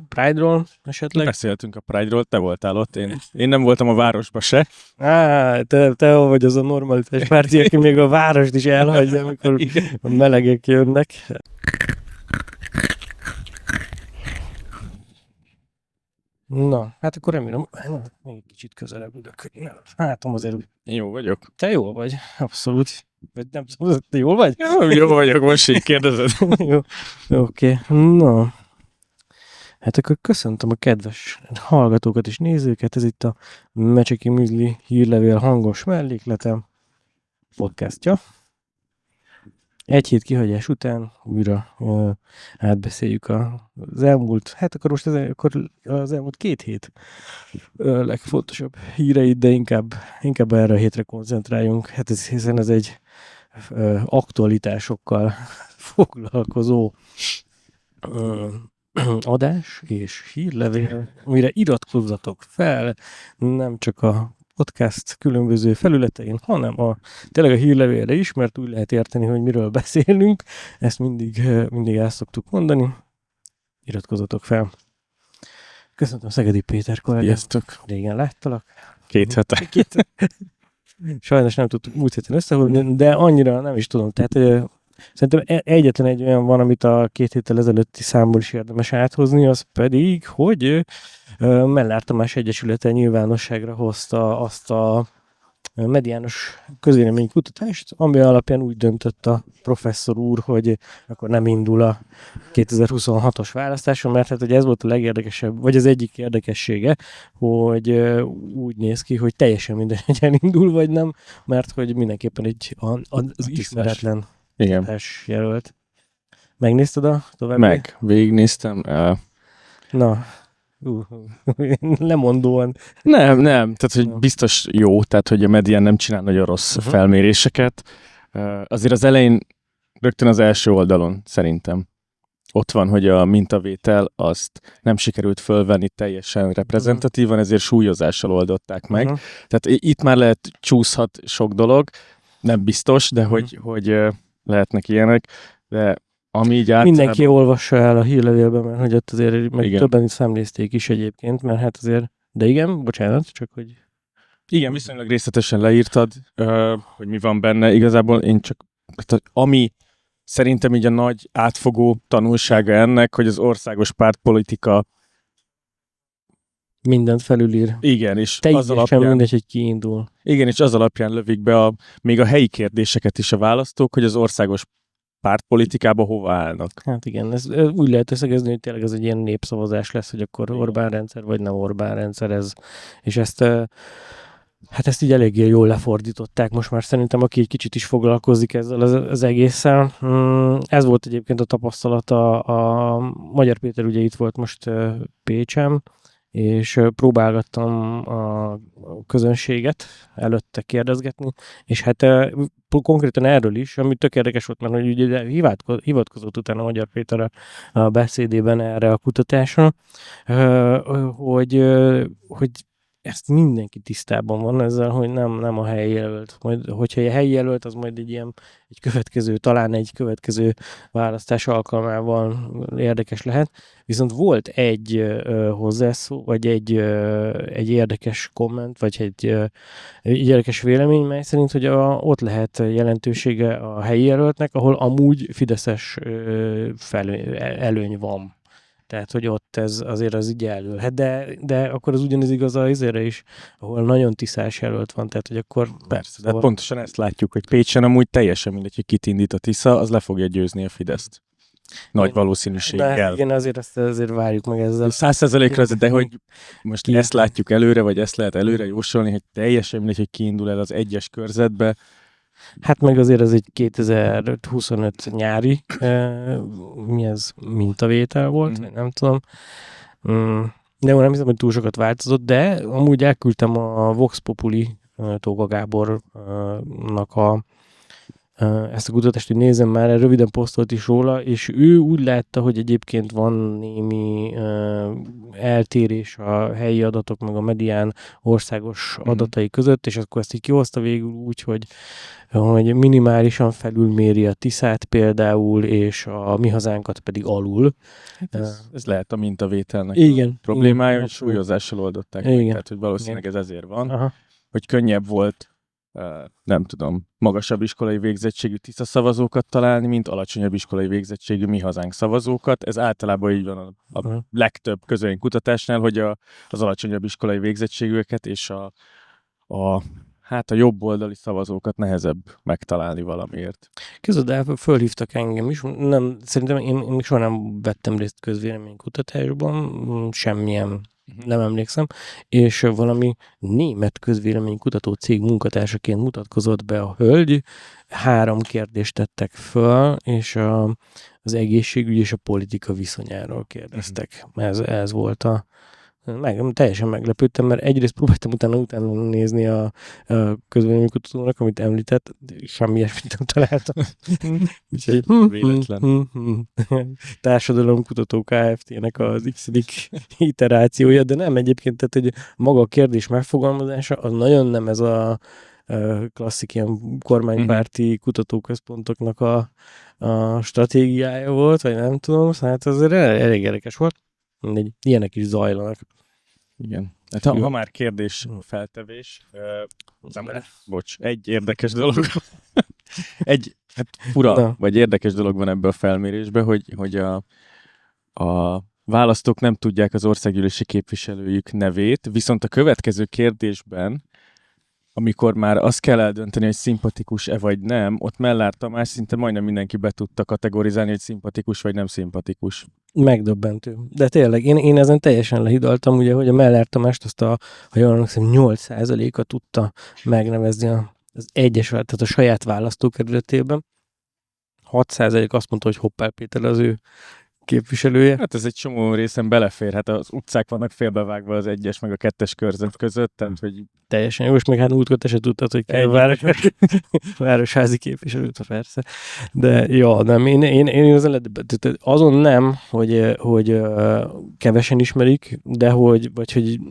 Pride-ról esetleg? Beszéltünk a Pride-ról, te voltál ott, én nem voltam a városba se. Te vagy az a normalitás párti, aki még a várost is elhagyja, amikor a melegek jönnek. Na, hát akkor remélem, még egy kicsit közelebb ülök. Hátom azért. Jó vagyok. Te jól vagy, abszolút. Vagy nem tudom, te jól vagy? Jó vagyok, most így kérdezed. Jó, oké. Na, hát akkor köszöntöm a kedves hallgatókat és nézőket. Ez itt a Mecseki Műzli hírlevél hangos mellékletem podcastja. Egy hét kihagyás után újra átbeszéljük az elmúlt, hát akkor most az elmúlt 2 hét legfontosabb híreit, de inkább erre a hétre koncentráljunk, hát hiszen ez egy aktualitásokkal foglalkozó adás és hírlevél, amire iratkozzatok fel, nem csak a podcast különböző felületein, hanem tényleg a hírlevélre is, mert úgy lehet érteni, hogy miről beszélünk. Ezt mindig el szoktuk mondani. Iratkozzatok fel. Köszöntöm Szegedi Péter kollégát. Sziasztok. Régen láttalak. 2 hete. Sajnos nem tudtuk múlt héten összehozni, de annyira nem is tudom. Tehát szerintem egyetlen egy olyan van, amit a 2 héttel ezelőtti számból is érdemes áthozni, az pedig, hogy Mellár Tamás Egyesülete nyilvánosságra hozta azt a mediános közvéleménykutatást, ami alapján úgy döntött a professzor úr, hogy akkor nem indul a 2026-os választáson, mert hát ugye ez volt a legérdekesebb, vagy az egyik érdekessége, hogy úgy néz ki, hogy teljesen mindegy, hogy elindul vagy nem, mert hogy mindenképpen az ismeretlen jelölt. Megnézted a további? Végignéztem. Na, lemondóan. Nem, tehát hogy biztos jó, tehát hogy a Medián nem csinál nagyon rossz felméréseket. Azért az elején, rögtön az első oldalon szerintem ott van, hogy a mintavétel azt nem sikerült fölvenni teljesen reprezentatívan, ezért súlyozással oldották meg. Tehát itt már lehet csúszhat sok dolog, nem biztos, de hogy lehetnek ilyenek, de ami így mindenki olvassa el a hírlevélben, mert hogy ott azért meg többen is szemlézték is egyébként, mert hát azért, de igen, bocsánat, csak hogy... Igen, viszonylag részletesen leírtad, hogy mi van benne. Igazából én csak, ami szerintem így a nagy átfogó tanulsága ennek, hogy az országos pártpolitika mindent felülír. Igen, és az alapján... mindegy, hogy kiindul. Igen, és az alapján lövik be még a helyi kérdéseket is a választók, hogy az országos pártpolitikába hova állnak. Hát igen, ez úgy lehet összegezni, hogy tényleg ez egy ilyen népszavazás lesz, hogy akkor Orbán rendszer, vagy nem Orbán rendszer ez. És ezt így eléggé jól lefordították most már szerintem, aki egy kicsit is foglalkozik ezzel az egésszel. Ez volt egyébként a tapasztalata. A Magyar Péter ugye itt volt most Pécsen, és próbálgattam a közönséget előtte kérdezgetni, és hát konkrétan erről is, ami tök érdekes volt, mert hogy ugye hivatkozott utána Magyar Péter a beszédében erre a kutatásra, hogy ezt mindenki tisztában van ezzel, hogy nem a helyi jelölt. Majd, hogyha a helyi jelölt, az majd talán egy következő választás alkalmával érdekes lehet. Viszont volt egy hozzászó, vagy egy érdekes komment, vagy egy érdekes vélemény, mely szerint, hogy ott lehet jelentősége a helyi jelöltnek, ahol amúgy fideszes előny van. Tehát, hogy ott ez azért az így elülhet. De akkor az ugyanez igaz az izére is, ahol nagyon tiszás jelölt van, tehát, hogy akkor... Persze, de pontosan ezt látjuk, hogy Pécsen amúgy teljesen mindegy, hogy kit indít a Tisza, az le fogja győzni a Fideszt. Nagy valószínűséggel. De igen, azért várjuk meg ezzel. 100%-ra, de hogy most ezt látjuk előre, vagy ezt lehet előre jósolni, hogy teljesen mindegy, hogy kiindul el az egyes körzetbe. Hát meg azért ez egy 2025 nyári mintavétel volt, nem tudom. De nem hiszem, hogy túl sokat változott, de amúgy elküldtem a Vox Populi Tóka Gábornak a ezt a kutatást, hogy nézem már, röviden posztolt is róla, és ő úgy látta, hogy egyébként van némi eltérés a helyi adatok, meg a medián országos adatai között, és akkor ezt így kihozta végül úgy, hogy minimálisan felülméri a Tiszát például, és a Mi Hazánkat pedig alul. Hát ez lehet a mintavételnek igen, problémája, igen, hogy súlyozással oldották igen. meg, tehát hogy valószínűleg ez ezért van, Aha. hogy könnyebb volt, nem tudom, magasabb iskolai végzettségű Tisza szavazókat találni, mint alacsonyabb iskolai végzettségű Mi Hazánk szavazókat. Ez általában így van a legtöbb közönkutatásnál, hogy az alacsonyabb iskolai végzettségűeket és a jobb oldali szavazókat nehezebb megtalálni valamiért. Között fölhívtak engem is, szerintem én soha nem vettem részt közvéleménykutatásban, semmilyen, nem emlékszem, és valami német közvéleménykutató cég munkatársaként mutatkozott be a hölgy, 3 kérdést tettek föl, és az egészségügy és a politika viszonyáról kérdeztek. Ez volt teljesen meglepődtem, mert egyrészt próbáltam utána nézni a közvéleménykutatónak, amit említett, semmi ilyesmit nem találtam. Úgyhogy véletlen. Társadalomkutató Kft-nek az x iterációja, de nem egyébként, tehát hogy maga a kérdés megfogalmazása, az nagyon nem ez a klasszik ilyen kormánypárti kutatóközpontoknak a stratégiája volt, vagy nem tudom, hát az elég érdekes volt. Ilyenek is zajlanak. Igen. Hát, ha már kérdés feltevés, egy érdekes dolog. Fura, vagy érdekes dolog van ebben a felmérésben, hogy a választók nem tudják az országgyűlési képviselőjük nevét, viszont a következő kérdésben, amikor már azt kell eldönteni, hogy szimpatikus-e vagy nem, ott Mellár Tamás szinte majdnem mindenki be tudta kategorizálni, hogy szimpatikus vagy nem szimpatikus. Megdöbbentő. De tényleg, én ezen teljesen lehidaltam, ugye, hogy a Mellár Tamást azt ha jól emlékszem, 8%-a tudta megnevezni az Egyesület, tehát a saját választókerületében. 6% azt mondta, hogy Hoppál Péter az ő képviselője. Hát ez egy csomó részen belefér, hát az utcák vannak félbevágva az 1-es meg a 2-es körzet között, tehát hogy... Teljesen jó, és még hát múltkor te se tudtad, hogy kell városházi képviselőt, persze. De ja, nem, én azon nem, hogy kevesen ismerik, de hogy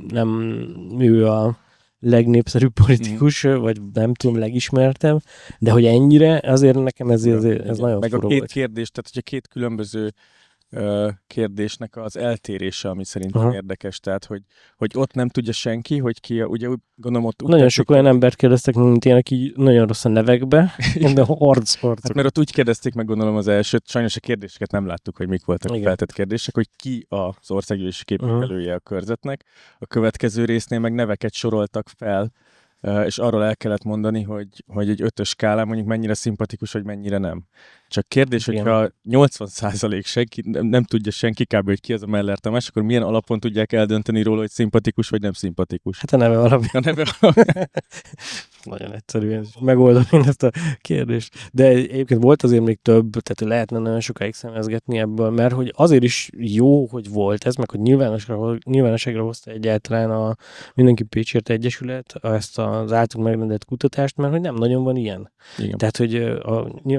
nem ő a legnépszerűbb politikus, vagy nem tudom, legismertebb, de hogy ennyire, azért nekem ez nagyon meg fura a két volt. kérdés, tehát hogyha két különböző kérdésnek az eltérése, ami szerintem érdekes, tehát hogy ott nem tudja senki, hogy ki a, ugye gondolom ott... Nagyon sok olyan embert kérdeztek, mint én, aki nagyon rossz a nevekbe, de harcok. Hát mert ott úgy kérdezték meg, gondolom az elsőt, sajnos a kérdéseket nem láttuk, hogy mik voltak a feltett kérdések, hogy ki az országgyűlési képviselője a körzetnek. A következő résznél meg neveket soroltak fel, és arról el kellett mondani, hogy egy 5-ös skálán mondjuk mennyire szimpatikus, vagy mennyire nem. Csak kérdés, hogyha 80% senki, nem tudja senki kb. Hogy ki az a Mellár Tamás, akkor milyen alapon tudják eldönteni róla, hogy szimpatikus, vagy nem szimpatikus? Hát a neve alapján. Nagyon egyszerűen megoldani ezt a kérdést. De egyébként volt azért még több, tehát lehetne nagyon sokáig szemezgetni ebből, mert hogy azért is jó, hogy volt ez, meg hogy nyilvánosságra hozta egyáltalán a Mindenki Pécsért Egyesület ezt az általunk megrendelt kutatást, mert hogy nem nagyon van ilyen. Igen. Tehát, hogy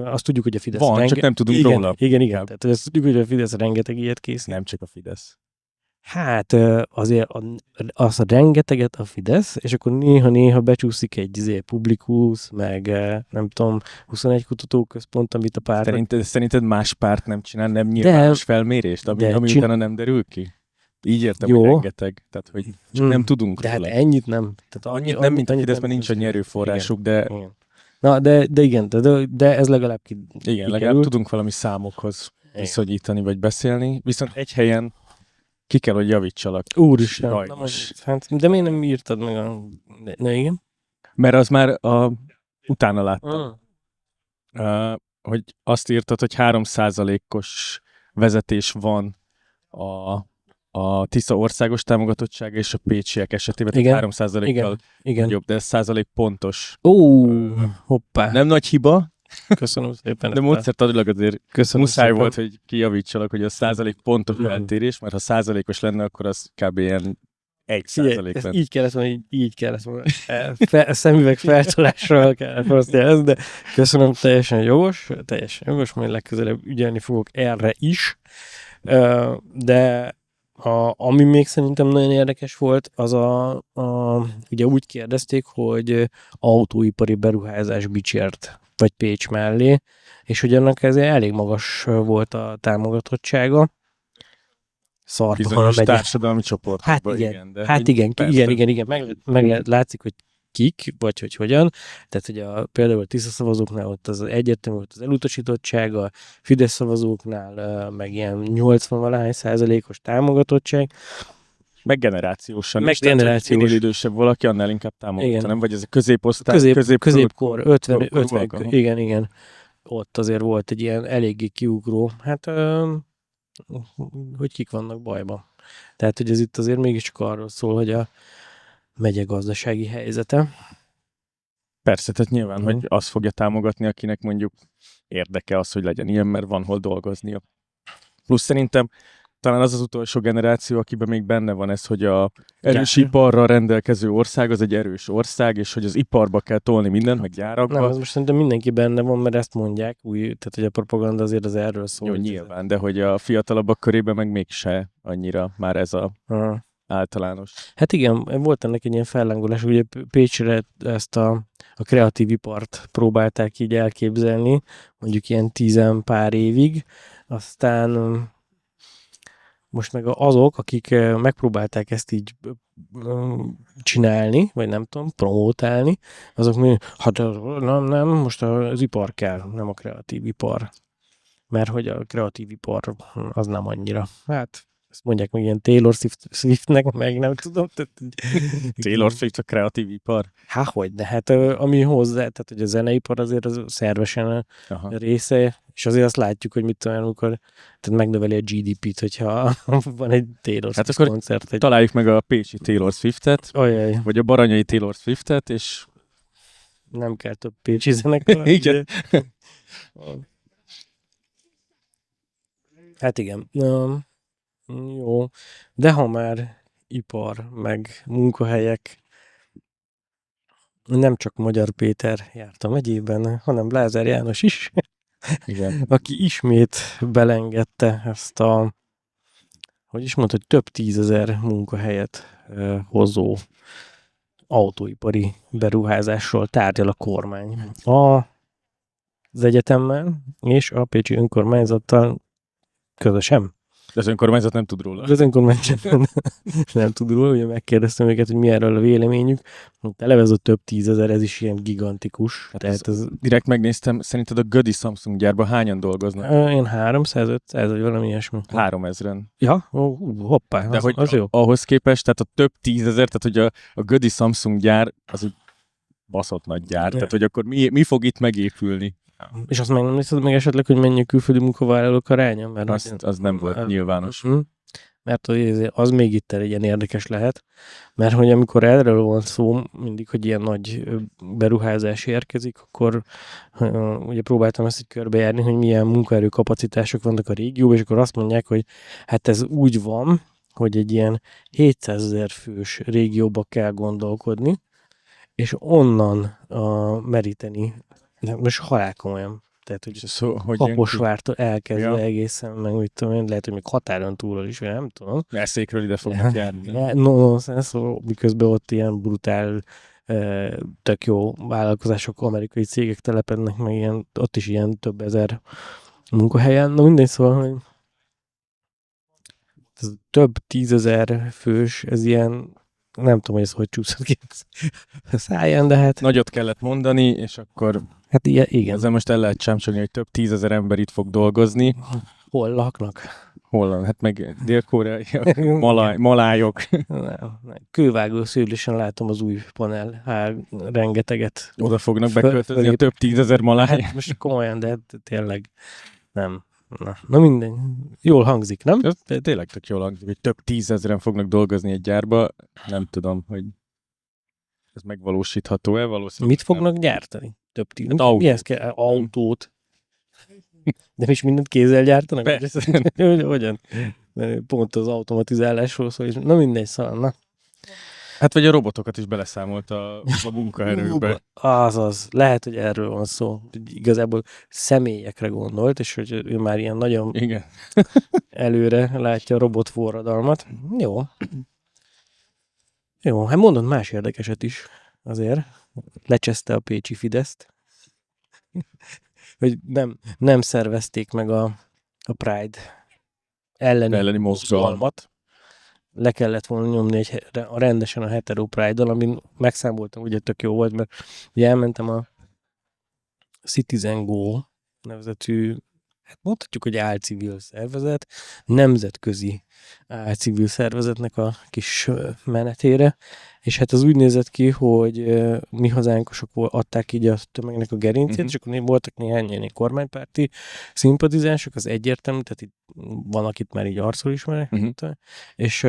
azt tudjuk, hogy a Fidesz van, csak nem tudunk róla. Igen. Tehát azt tudjuk, hogy a Fidesz rengeteg ilyet készít. Nem csak a Fidesz. Hát azért az a rengeteget a Fidesz, és akkor néha becsúszik egy Publikus, meg nem tudom, 21 kutatóközpont, amit a párt... Szerinted más párt nem csinál, nem nyilvános felmérést, ami utána nem derül ki? Így értem, hogy rengeteg. Tehát, hogy csak nem tudunk de róla. Hát ennyit nem. Tehát annyit nem, mint a Fideszben nincs annyi erőforrásuk, de... Igen. Na, de igen, de ez legalább igen, legalább tudunk valami számokhoz viszonyítani, vagy beszélni, viszont egy helyen ki kell, hogy javítsalak. Úristen. Hát, de miért nem írtad meg Na igen? Mert az már utána láttam. Hogy azt írtad, hogy 3%-os vezetés van a Tisza országos támogatottsága és a pécsiek esetében, tehát 3%-kal jobb, de ez százalék pontos. Hoppá. Nem nagy hiba. Köszönöm szépen. De módszertanilag azért muszáj volt, hogy kijavítsalak, hogy a százalék pontos eltérés, mert ha százalékos lenne, akkor az kb. Ilyen 1% lenne. Így kellett volna, így kellett volna. Szemüveg feltolással kellett azt jelezni, de köszönöm, teljesen jogos, majd legközelebb ügyelni fogok erre is. De ami még szerintem nagyon érdekes volt, az ugye úgy kérdezték, hogy autóipari beruházás Bicsért, vagy Pécs mellé, és hogy annak ezért elég magas volt a támogatottsága. Bizonyos társadalmi csoportokban. Hát igen. Meg látszik, hogy kik, vagy hogy hogyan. Tehát, hogy például a Tisza szavazóknál ott az egyértelmű volt az elutasítottság, a Fidesz szavazóknál meg ilyen 80% támogatottság. Meg generációsan meg is. Tehát, minél idősebb valaki, annál inkább támogatta, nem? Vagy ez a középosztály? Középkor, 50, igen. Ott azért volt egy ilyen eléggé kiugró, hát hogy kik vannak bajban. Tehát, hogy ez itt azért mégiscsak arról szól, hogy a megye gazdasági helyzete. Persze, tehát nyilván, hogy azt fogja támogatni, akinek mondjuk érdeke az, hogy legyen ilyen, mert van hol dolgoznia. Plusz szerintem talán az utolsó generáció, akiben még benne van ez, hogy a erős iparral rendelkező ország az egy erős ország, és hogy az iparba kell tolni mindent, meg gyárakba. Nem, ez most szerintem mindenki benne van, mert ezt mondják, tehát hogy a propaganda azért az erről szól. Jó, nyilván, de hogy a fiatalabbak körében meg mégse annyira már ez a általános. Hát igen, volt ennek egy ilyen fellángolás, ugye Pécsre ezt a kreatív ipart próbálták így elképzelni, mondjuk ilyen 10 pár évig, aztán most meg azok, akik megpróbálták ezt így csinálni, vagy nem tudom, promótálni, azok mi, hát nem, most az ipar kell, nem a kreatív ipar. Mert hogy a kreatív ipar az nem annyira. Hát, ezt mondják meg ilyen Taylor Swiftnek, meg nem tudom. Taylor Swift a kreatív ipar? Hogy, de hát ami hozzá, tehát hogy a zeneipar azért az szervesen része, és azért azt látjuk, hogy mit tudom, amikor tehát megnöveli a GDP-t, hogyha van egy Taylor Swift koncert. Találjuk meg a pécsi Taylor Swiftet, vagy a baranyai Taylor Swiftet, és nem kell több pécsi zenekar. Igen. Hát igen. Jó, de ha már ipar, meg munkahelyek, nem csak Magyar Péter járt a megyében, hanem Lázár János is, igen. Aki ismét belengedte ezt hogy is mondta, hogy több 10 000 munkahelyet hozó autóipari beruházásról tárgyal a kormány. Az egyetemmel és a pécsi önkormányzattal közösen. De az önkormányzat nem tud róla. Az önkormányzat nem tud róla, ugye megkérdeztem őket, hogy mi erről a véleményük. Eleve ez a több 10 000, ez is ilyen gigantikus. Hát tehát ez direkt megnéztem, szerinted a Gödi Samsung gyárban hányan dolgoznak? Én 300-500, vagy valami ilyesmi. 3000-en. Ja, hoppá, de az jó. Ahhoz képest, tehát a több 10 000, tehát hogy a Gödi Samsung gyár, az egy baszott nagy gyár. Tehát, hogy akkor mi fog itt megépülni? És azt meg nem nézted meg esetleg, hogy mennyi külföldi munkavállalók aránya? Mert az nem volt nyilvános. Mert az még itt egy ilyen érdekes lehet, mert hogy amikor erről van szó, mindig, hogy ilyen nagy beruházás érkezik, akkor ugye próbáltam ezt egy körbejárni, hogy milyen munkaerőkapacitások vannak a régióban, és akkor azt mondják, hogy hát ez úgy van, hogy egy ilyen 700 000 fős régióba kell gondolkodni, és onnan meríteni. Most halálkomolyan. Tehát, hogy Kaposvártól elkezdve egészen, meg mit tudom én, lehet, hogy még határon túlról is, vagy nem tudom. Eszékről ide fognak járni. Szóval miközben ott ilyen brutál, tök jó vállalkozások, amerikai cégek telepednek, meg ilyen, ott is ilyen több ezer munkahelyen. Na mindegy, szóval, hogy ez több 10 000 fős, ez ilyen, nem tudom, hogy ez hogy csúszott ki a száján, de hát... Nagyot kellett mondani, és akkor... Hát igen. Ezzel most el lehet csámcsolni, hogy több 10 000 ember itt fog dolgozni. Hol laknak? Hol? Hát meg dél-koreaiak, malájok. Nem. Kővágó szőlésen látom az új panel. Rengeteget. Oda fognak beköltözni a több 10 000 maláj. Hát most komolyan, de tényleg nem. Na minden. Jól hangzik, nem? Ez tényleg tök jól hangzik, hogy több 10 000-en fognak dolgozni egy gyárba. Nem tudom, hogy ez megvalósítható-e? Valószínűleg mit fognak gyártani? Több 10 000. Mihez kell? Autót. De is mindent kézzel gyártanak? Persze. Hogyan? Pont az automatizálásról szól. Na mindegy, szóval. Hát vagy a robotokat is beleszámolt a munkaerőbe. Azaz, lehet, hogy erről van szó. Igazából személyekre gondolt, és hogy ő már ilyen nagyon Igen. előre látja a robotforradalmat. Jó. Jó, hát mondod más érdekeset is azért. Lecseszte a pécsi Fideszt. Hogy nem szervezték meg a Pride elleni mozgalmat. Le kellett volna nyomni rendesen a hetero Pride-dal, amin megszámoltam, ugye tök jó volt, mert ugye elmentem a Citizen Go nevezetű, hát mondhatjuk, hogy álcivil szervezet, nemzetközi álcivil szervezetnek a kis menetére, és hát az úgy nézett ki, hogy mi hazánkosok adták így a tömegnek a gerincét, és akkor voltak néhány ilyen kormánypárti szimpatizánsok, az egyértelmű, tehát itt van, akit már így arcról ismerek, és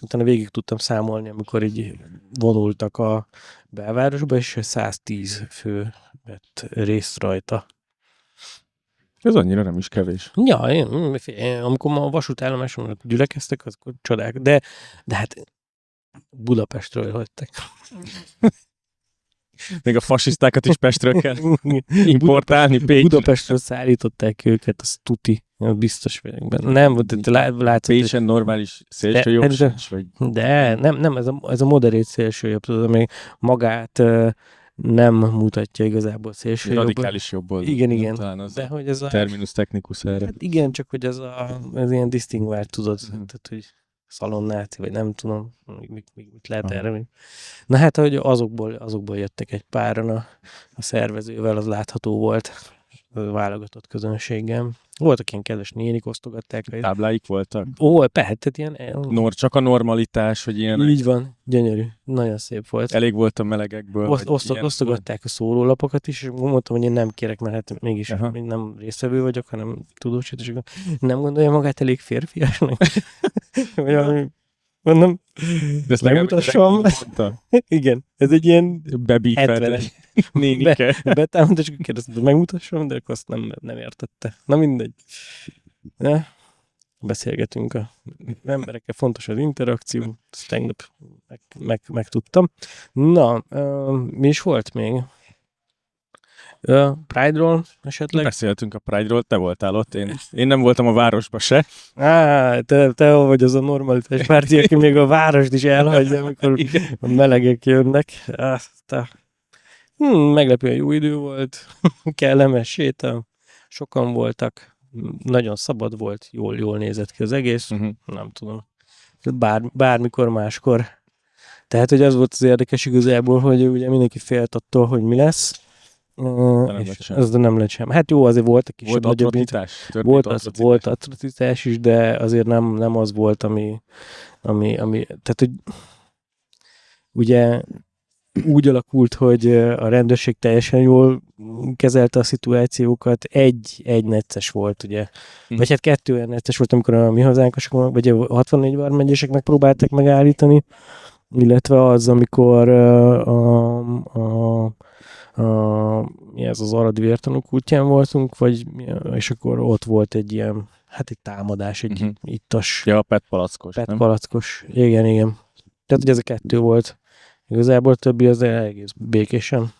utána végig tudtam számolni, amikor így vonultak a belvárosba, és 110 fő vett részt rajta. Ez annyira nem is kevés. Ja, amikor ma a vasútállomáson gyülekeztek, akkor csodák. De hát Budapestről jöttek. Még a fasisztákat is Pestről kell importálni. Budapestről szállították őket, az tuti. Biztos vagyok benne. Nem, látszott. Pécsen normális szélsőjobb vagy? De nem, ez a moderét szélsőjobb, tudod, ami magát nem mutatja igazából szélsőjobb. Radikális jobb oldal. Igen. Talán az de hogy ez a terminus technicus erre. Hát igen, csak hogy ez ilyen disztingvált, tudod, tehát, hogy szalonnáci, vagy nem tudom, mit lehet erre. Na hát, hogy azokból jöttek egy páran a szervezővel, az látható volt válogatott közönségem. Voltak ilyen kedves nénik, osztogatták. Tábláik voltak? Tehát ilyen... Csak a normalitás, hogy ilyen... Így van, gyönyörű. Nagyon szép volt. Elég volt a melegekből. Osztogatták a szórólapokat is, és mondtam, hogy én nem kérek, mert hát mégis nem résztvevő vagyok, hanem tudósítás. Nem gondolja magát elég férfiasnak? Vagy mondom, megmutassam. Igen, ez egy ilyen bebífelt nénike. Betámad, és kérdeztem, megmutassam, de akkor azt nem értette. Na mindegy. De beszélgetünk a emberekkel, fontos az interakció, ezt tegnap megtudtam. Na, mi is volt még? Pride-ról esetleg? Beszéltünk a Pride-ról, te voltál ott, én nem voltam a városba se. Te vagy az a normalitás párti, aki még a várost is elhagyja, amikor a melegek jönnek. Meglepően jó idő volt, kellemes séta, sokan voltak, nagyon szabad volt, jól nézett ki az egész, nem tudom. Bármikor máskor. Tehát, hogy az volt az érdekes igazából, hogy ugye mindenki félt attól, hogy mi lesz. Ez nem lett sem. Hát jó, azért volt egy kisebb nagyobb... Volt atrocitás is, de azért nem az volt, ami tehát, hogy ugye úgy alakult, hogy a rendőrség teljesen jól kezelte a szituációkat, egy necces volt, ugye. Vagy hát 2 olyan necces volt, amikor a mi hazánkosok, vagy a 64 vármegyések megpróbálták megállítani, illetve az, amikor mi ez az Aradi vértanúk útján voltunk, és akkor ott volt egy ilyen, hát egy támadás, egy ittas. Ja, PET palackos. Igen. Tehát, hogy ez a 2 volt. Igazából többi az egész békésen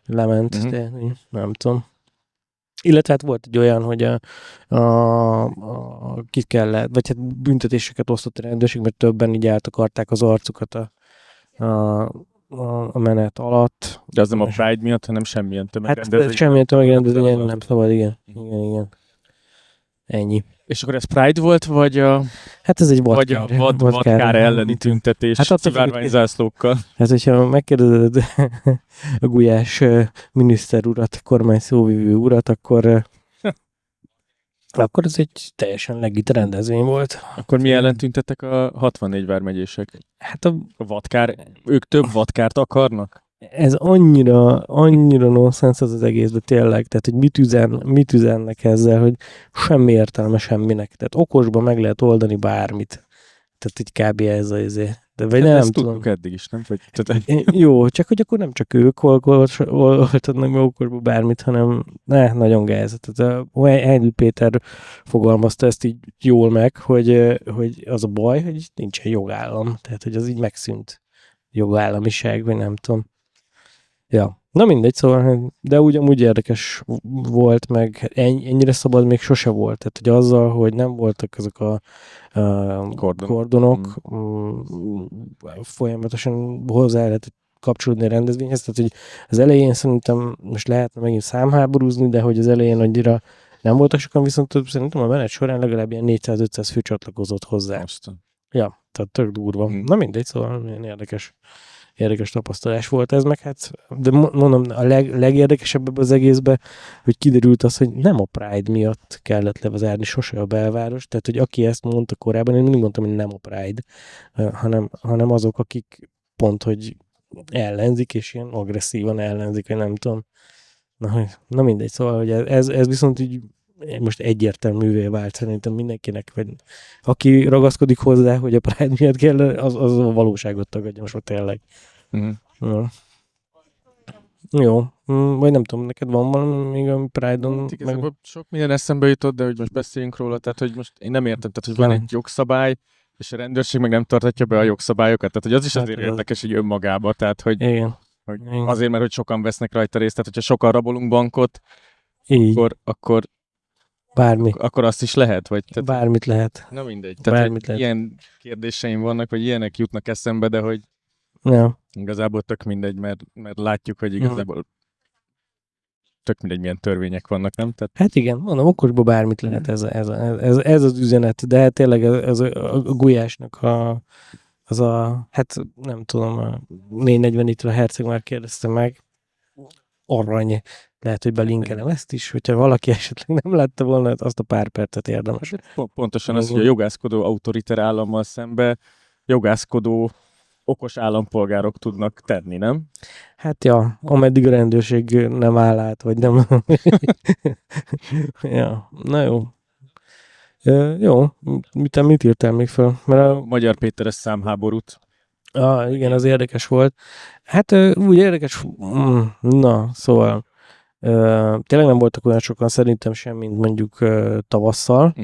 lement, de nem tudom. Illetve hát volt egy olyan, hogy ki kellett, vagy hát büntetéseket osztott a rendőrség, mert többen így akarták az arcukat a menet alatt. De az nem a Pride miatt, hanem semmilyen tömegrendezvény. Hát semmilyen tömegrendezvény nem szabad, igen. Ennyi. És akkor ez Pride volt, vagy hát ez egy vadkár elleni tüntetés, hát szivárványzászlókkal? Hát, hogyha megkérdezed a Gulyás miniszter urat, kormány szóvivő urat, akkor ez egy teljesen legit rendezvény volt. Akkor mi ellen tüntettek a 64 vármegyések? Hát a vadkár, ők több vadkárt akarnak? Ez annyira nonsense az egész, de tényleg, tehát, hogy mit üzennek ezzel, hogy semmi értelme semminek. Tehát okosban meg lehet oldani bármit. Tehát így kb. Ez de vagy nem ezt tudom. tudtuk eddig is, nem? Jó, csak hogy akkor nem csak ők oltatnak meg okosba bármit, hanem nagyon gáz. Tehát Hegyi Péter fogalmazta ezt így jól meg, hogy az a baj, hogy nincsen jogállam. Tehát, hogy az így megszűnt. jogállamiság, vagy nem tudom. Ja, na mindegy, szóval, de úgy érdekes volt, meg ennyire szabad még sose volt. Tehát, hogy azzal, hogy nem voltak ezek a kordonok, folyamatosan hozzá lehet kapcsolódni a rendezvényhez, tehát, hogy az elején szerintem most lehetne megint számháborúzni, de hogy az elején annyira nem voltak sokan, viszont szerintem a menet során legalább ilyen 400-500 fő csatlakozott hozzá. Aztán. Ja, tehát tök durva. Na mindegy, szóval ilyen érdekes tapasztalás volt ez, meg hát, de mondom, a legérdekesebb ebben az egészben, hogy kiderült az, hogy nem a Pride miatt kellett lezárni sose a belváros, tehát, hogy aki ezt mondta korábban, én mindig mondtam, hogy nem a Pride, hanem azok, akik pont, hogy ellenzik, és ilyen agresszívan ellenzik, hogy nem tudom. Na mindegy, szóval, hogy ez viszont így most egyértelművé vált szerintem mindenkinek, vagy aki ragaszkodik hozzá, hogy a Pride miatt kell, az a valóságot tagadja most tényleg. Ja. Jó, vagy nem tudom, neked van valami még a Pride-on? Hát igazából sok minden eszembe jutott, de hogy most beszéljünk róla, tehát hogy most én nem értem, tehát hogy van egy jogszabály, és a rendőrség meg nem tartatja be a jogszabályokat, tehát hogy az is azért érdekes, hogy önmagában, tehát hogy, igen. hogy azért, mert hogy sokan vesznek rajta részt, tehát hogyha sokan rabolunk bankot, akkor bármi. Akkor azt is lehet? Vagy, tehát, bármit lehet. Na mindegy. Tehát ilyen kérdéseim vannak, vagy ilyenek jutnak eszembe, de hogy igazából tök mindegy, mert látjuk, hogy igazából tök mindegy, milyen törvények vannak, nem? Tehát... Hát igen, mondom, okosból bármit lehet ez az üzenet, de tényleg ez a gulyásnak hát nem tudom, a 440 itt a herceg már kérdezte meg, arany. Lehet, hogy belinkelem ezt is, hogyha valaki esetleg nem látta volna, azt a pár percet érdemes. Pontosan az, hogy a jogászkodó autoriter állammal szembe jogászkodó okos állampolgárok tudnak tenni, nem? Hát ja, ameddig a rendőrség nem áll át, vagy nem. Ja, na jó. Jó, mit írtál még fel? Mert a Magyar Péteres számháborút. Igen, az érdekes volt. Hát úgy érdekes, na, szóval tényleg nem voltak olyan sokan szerintem sem, mint mondjuk tavasszal,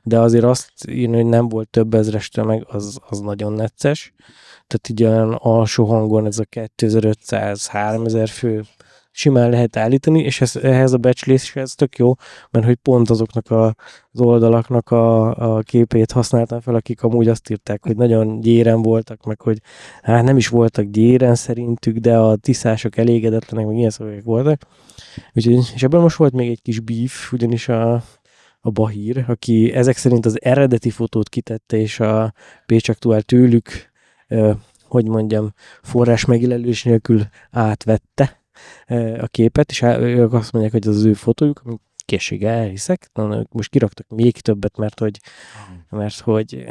de azért azt írni, hogy nem volt több ezres tömeg, az nagyon necces. Tehát így olyan alsó hangon ez a 2500-3000 fő simán lehet állítani, és ehhez a becsléshez tök jó, mert hogy pont azoknak az oldalaknak a képét használtam fel, akik amúgy azt írták, hogy nagyon gyéren voltak, meg hogy hát nem is voltak gyéren szerintük, de a tiszások elégedetlenek, meg ilyen szavak voltak. Úgyhogy, és ebben most volt még egy kis beef, ugyanis a Bahír, aki ezek szerint az eredeti fotót kitette, és a Pécs Aktuál tőlük, hogy mondjam, forrás megjelölés nélkül átvette a képet, és ők azt mondják, hogy az ő fotójuk, amit készséggel elhiszek. Most kiraktak még többet, mert hogy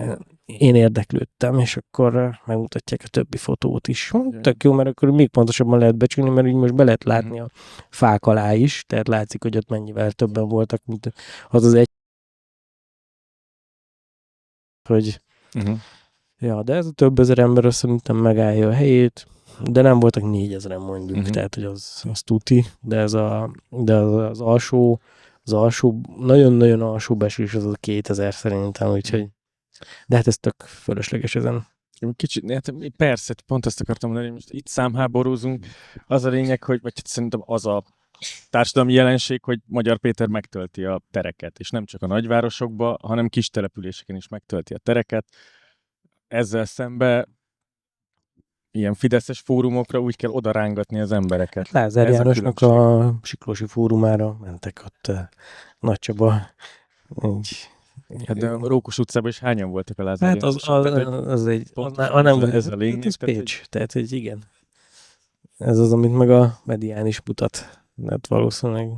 én érdeklődtem, és akkor megmutatják a többi fotót is. Tök jó, mert akkor még pontosabban lehet becsülni, mert így most be lehet látni a fák alá is, tehát látszik, hogy ott mennyivel többen voltak, mint az egy. Hogy ja, de ez a több ezer ember szerintem megállja a helyét, de nem voltak 4000-en mondjuk, tehát hogy az tuti, de az alsó, nagyon-nagyon alsó becslés az a 2000 szerintem, úgyhogy de hát ez tök fölösleges ezen. Kicsit, hát persze, pont ezt akartam mondani, hogy most itt számháborúzunk. Az a lényeg, hogy vagy szerintem az a társadalmi jelenség, hogy Magyar Péter megtölti a tereket, és nem csak a nagyvárosokban, hanem kis településeken is megtölti a tereket. Ezzel szembe ilyen fideszes fórumokra úgy kell odarángatni az embereket. Lázár Jánosnak a Siklósi fórumára mentek ott Nagy Csaba. Hát de a Rókus utcában is hányan voltak a Lázár Hát az egy... nem ez a lényeg. Ez Pécs, tehát hogy igen. Ez az, amit meg a Medián is mutat. Hát valószínűleg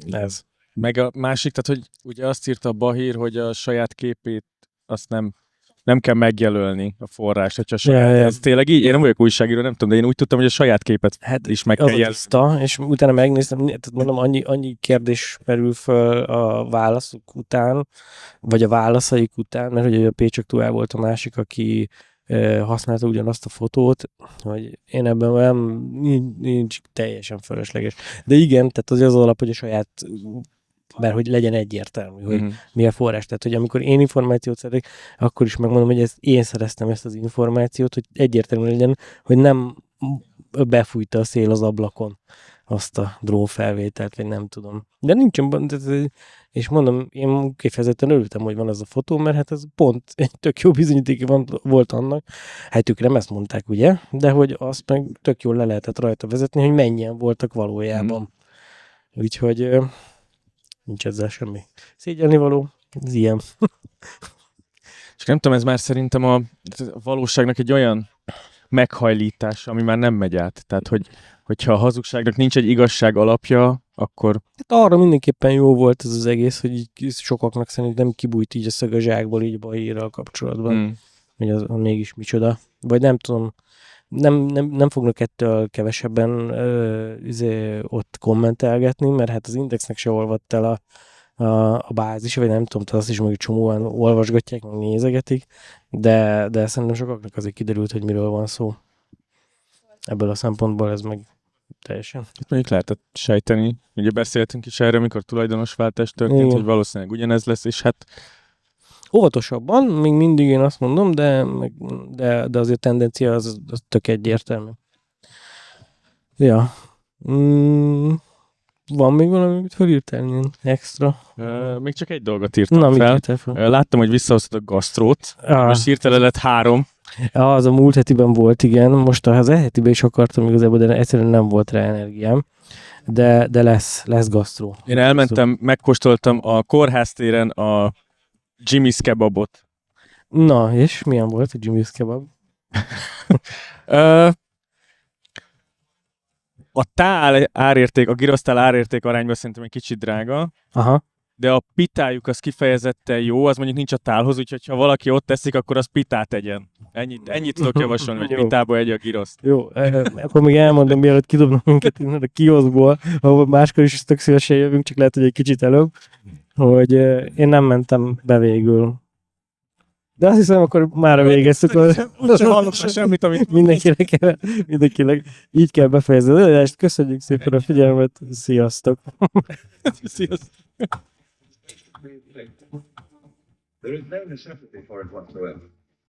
ez. Meg a másik, tehát hogy ugye azt írta a Bahír, hogy a saját képét azt nem kell megjelölni a forrást, hogyha saját. Ez tényleg így? Én nem vagyok újságíró, nem tudom, de én úgy tudtam, hogy a saját képet is meg kell jelölni. És utána megnéztem, tehát mondom, annyi kérdés merül föl a válaszok után, vagy a válaszaik után, mert ugye a Pécs Aktuál volt a másik, aki használta ugyanazt a fotót, hogy én ebben nincs teljesen fölösleges. De igen, tehát az alap, hogy a saját mert hogy legyen egyértelmű, hogy mi a forrás. Tehát, hogy amikor én információt szedek, akkor is megmondom, hogy én szereztem ezt az információt, hogy egyértelmű legyen, hogy nem befújta a szél az ablakon azt a drónfelvételt, vagy nem tudom. De nincsen, és mondom, én kifejezetten örültem, hogy van ez a fotó, mert hát ez pont egy tök jó bizonyíték volt annak. Hát ők nem ezt mondták, ugye? De hogy azt meg tök jól le lehetett rajta vezetni, hogy mennyien voltak valójában. Úgyhogy nincs ezzel semmi szégyelni való. Ez ilyen. És nem tudom, ez már szerintem a valóságnak egy olyan meghajlítása, ami már nem megy át. Tehát, hogyha a hazugságnak nincs egy igazság alapja, akkor... Hát arra mindenképpen jó volt ez az egész, hogy így sokaknak szerintem kibújt így a szög a zsákból így a hírral kapcsolatban. Hogy az mégis micsoda. Vagy nem tudom, nem fognak ettől kevesebben ott kommentelgetni, mert hát az Indexnek se olvadt el a bázis, vagy nem tudom, azt is meg csomóan olvasgatják, meg nézegetik, de szerintem sokaknak azért kiderült, hogy miről van szó. Ebből a szempontból ez meg teljesen. Itt mondjuk lehetett sejteni, ugye beszéltünk is erről, mikor tulajdonosváltás történt, igen, hogy valószínűleg ugyanez lesz, és hát óvatosabban, még mindig én azt mondom, de azért tendencia az tök egyértelmű. Ja. Van még valami, amit felírtál, ilyen extra? Még csak egy dolgot írtam fel. Láttam, hogy visszahoztad a gasztrót, most hirtelen lett 3. Az a múlt hetiben volt, igen. Most az hetiben is akartam igazából, de egyszerűen nem volt rá energiám. De lesz gasztró. Én elmentem, megkóstoltam a kórháztéren a Jimmy's kebabot. Na, és milyen volt a Jimmy's kebab? A tál árérték, a girosztál árérték arányban szerintem egy kicsit drága. Aha. De a pitájuk az kifejezetten jó, az mondjuk nincs a tálhoz, úgyhogy ha valaki ott teszik, akkor az pitát tegyen. Ennyit tudok javasolni, hogy pitába egye a giroszt. Jó, akkor még elmondom, mielőtt kidobnak minket innen a kioszkból, ahol máskor is tök szívesen jövünk, csak lehet, hogy egy kicsit előbb, hogy én nem mentem be végül. De azt hiszem, akkor már végeztük. Sem hallok semmit, amit mindenkinek így kell befejezni az adást. Köszönjük szépen a figyelmet, sziasztok! Sziasztok! There is no necessity for it whatsoever.